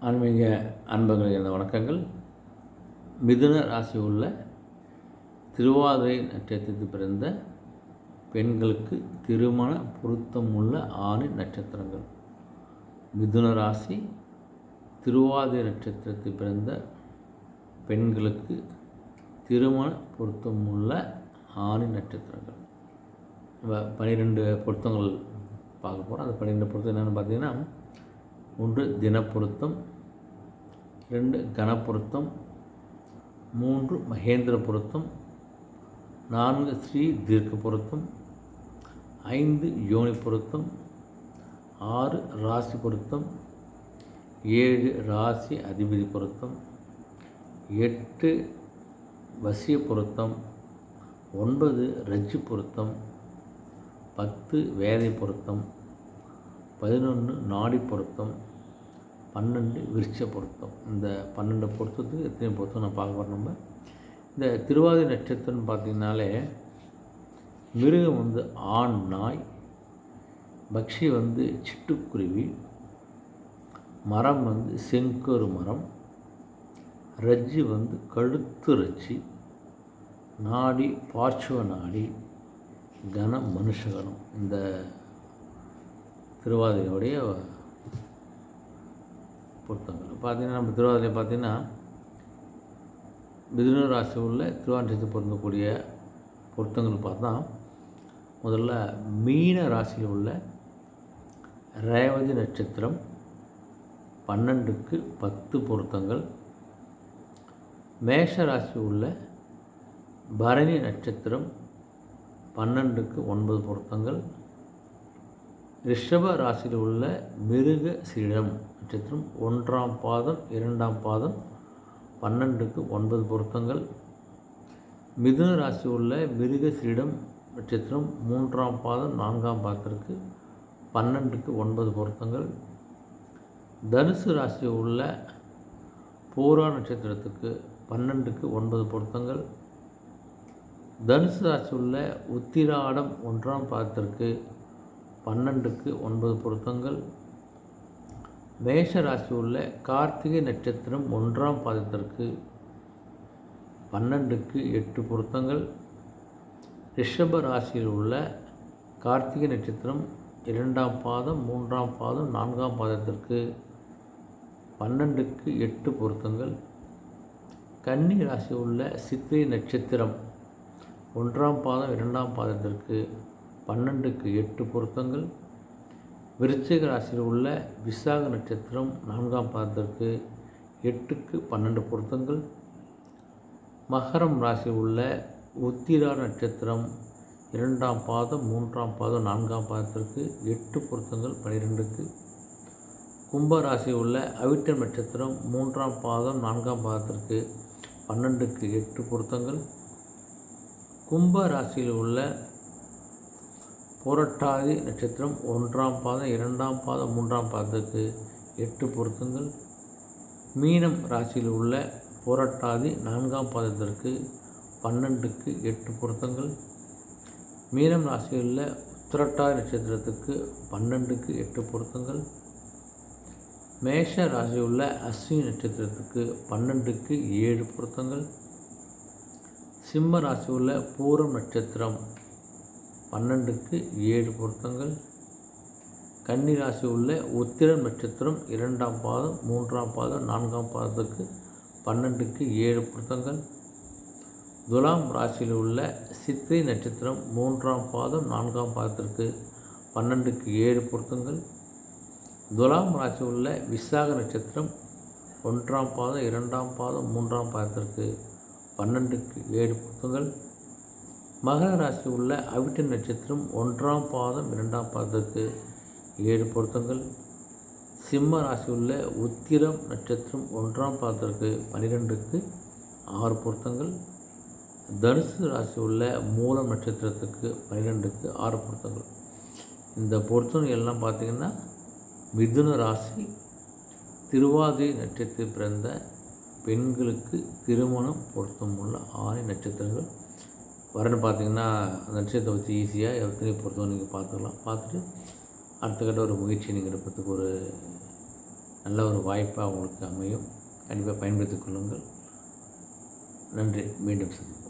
ஆன்மீக அன்பர்களுக்கு எனது வணக்கங்கள். மிதுன ராசி உள்ள திருவாதிரை நட்சத்திரத்தில் பிறந்த பெண்களுக்கு திருமண பொருத்தம் உள்ள 6 நட்சத்திரங்கள். மிதுன ராசி திருவாதிரை நட்சத்திரத்தில் பிறந்த பெண்களுக்கு திருமண பொருத்தம் உள்ள 6 நட்சத்திரங்கள். நம்ம 12 பொருத்தங்கள் பார்க்க போகிறோம். அந்த 12 பொருத்தம் என்னென்னு பார்த்தீங்கன்னா, 1 தினப்பொருத்தம், 2 கணப்பொருத்தம், 3 மகேந்திர பொருத்தம், 4 ஸ்ரீ தீர்க்க பொருத்தம், 5 யோனி பொருத்தம், 6 ராசி பொருத்தம், 7 ராசி அதிபதி பொருத்தம், 8 வசிய பொருத்தம், 9 ரஜ்ஜு பொருத்தம், 10 வேதை பொருத்தம், 11 நாடி பொருத்தம், 12 விருட்ச பொருத்தம். இந்த 12 பொருத்தத்துக்கு எத்தனை பொருத்தம் நான் பார்க்க போகிறோம். நம்ம இந்த திருவாதிரை நட்சத்திரம்னு பார்த்திங்கனாலே, மிருகம் ஆண் நாய், பக்ஷி சிட்டுக்குருவி, மரம் செங்கரு மரம், ரஜ்ஜு கழுத்து ரஜ்ஜி, நாடி பார்ச்சுவ நாடி, கணம் மனுஷகணம். இந்த திருவாதிரையுடைய பொருத்தங்கள் பார்த்திங்கன்னா, நம்ம திருவாதிரை பார்த்திங்கன்னா மிதுன ராசி உள்ள திருவாதிரை பொருந்தக்கூடிய பொருத்தங்கள் பார்த்தா, முதல்ல மீன ராசியில் உள்ள ரேவதி நட்சத்திரம் 12க்கு 10 பொருத்தங்கள், மேஷ ராசி உள்ள பரணி நட்சத்திரம் 12க்கு 9 பொருத்தங்கள், ரிஷப ராசியில் உள்ள மிருக சீடம் நட்சத்திரம் 1ஆம் பாதம் 2ஆம் பாதம் 12க்கு 9 பொருத்தங்கள், மிதுன ராசி உள்ள மிருக சீடம் நட்சத்திரம் 3ஆம் பாதம் 4ஆம் பாதத்திற்கு 12க்கு 9 பொருத்தங்கள், தனுசு ராசி உள்ள பூரா நட்சத்திரத்துக்கு 12க்கு 9 பொருத்தங்கள், தனுசு ராசி உள்ள உத்திராடம் 1ஆம் பாதத்திற்கு 12க்கு 9 பொருத்தங்கள், மேஷ ராசி உள்ள கார்த்திகை நட்சத்திரம் 1ஆம் பாதத்திற்கு 12க்கு 8 பொருத்தங்கள், ரிஷப ராசியில் உள்ள கார்த்திகை நட்சத்திரம் 2ஆம் பாதம் 3ஆம் பாதம் 4ஆம் பாதத்திற்கு 12க்கு 8 பொருத்தங்கள், கன்னி ராசி உள்ள சித்திரை நட்சத்திரம் 1ஆம் பாதம் 2ஆம் பாதத்திற்கு 12க்கு 8 பொருத்தங்கள், விருச்சிக ராசியில் உள்ள விசாக நட்சத்திரம் 4ஆம் பாதத்திற்கு 8க்கு 12 பொருத்தங்கள், மகரம் ராசியில் உள்ள உத்திரா நட்சத்திரம் 2ஆம் பாதம் 3ஆம் பாதம் 4ஆம் பாதத்திற்கு 8 பொருத்தங்கள் 12க்கு, கும்ப ராசியில் உள்ள அவிட்டம் நட்சத்திரம் 3ஆம் பாதம் 4ஆம் பாதத்திற்கு 12க்கு 8 பொருத்தங்கள், கும்ப ராசியில் உள்ள புரட்டாதி நட்சத்திரம் 1ஆம் பாதம் 2ஆம் பாதம் 3ஆம் பாதத்துக்கு 8 பொருத்தங்கள், மீனம் ராசியில் உள்ள புரட்டாதி 4ஆம் பாதத்திற்கு 12க்கு 8 பொருத்தங்கள், மீனம் ராசியில் உள்ள உத்திரட்டாதி நட்சத்திரத்துக்கு 12க்கு 8 பொருத்தங்கள், மேஷ ராசியில் உள்ள அஸ்வினி நட்சத்திரத்துக்கு 12க்கு 7 பொருத்தங்கள், சிம்ம ராசி உள்ள பூரம் நட்சத்திரம் 12க்கு 7 பொருத்தங்கள், கன்னி ராசி உள்ள உத்திரம் நட்சத்திரம் 2ஆம் பாதம் 3ஆம் பாதம் 4ஆம் பாதத்துக்கு 12க்கு 7 பொருத்தங்கள், துலாம் ராசியில் உள்ள சித்திரை நட்சத்திரம் 3ஆம் பாதம் 4ஆம் பாதத்திற்கு 12க்கு 7 பொருத்தங்கள், துலாம் ராசி உள்ள விசாக நட்சத்திரம் 1ஆம் பாதம் 2ஆம் பாதம் 3ஆம் பாதத்திற்கு 12க்கு 7 பொருத்தங்கள், மகர ராசி உள்ள அவிட்ட நட்சத்திரம் 1ஆம் பாதம் 2ஆம் பாதத்திற்கு 7 பொருத்தங்கள், சிம்ம ராசி உள்ள உத்திரம் நட்சத்திரம் 1ஆம் பாதத்திற்கு 12க்கு 6 பொருத்தங்கள், தனுசு ராசி உள்ள மூலம் நட்சத்திரத்துக்கு 12க்கு 6 பொருத்தங்கள். இந்த பொருத்தம் எல்லாம் பார்த்திங்கன்னா, மிதுன ராசி திருவாதிரை நட்சத்திரத்தில் பிறந்த பெண்களுக்கு திருமணம் பொருத்தம் உள்ள 6 நட்சத்திரங்கள். வரன்னு பார்த்திங்கன்னா, அந்த நட்சத்திரத்தை வச்சு ஈஸியாக எத்தனை பொருத்தம் நீங்கள் பார்த்துக்கலாம். பார்த்துட்டு அடுத்த கட்ட ஒரு முயற்சி நீங்கள் எடுப்பதுக்கு ஒரு நல்ல ஒரு வாய்ப்பாக உங்களுக்கு அமையும். கண்டிப்பாக பயன்படுத்திக் கொள்ளுங்கள். நன்றி. மீண்டும் சந்திப்போம்.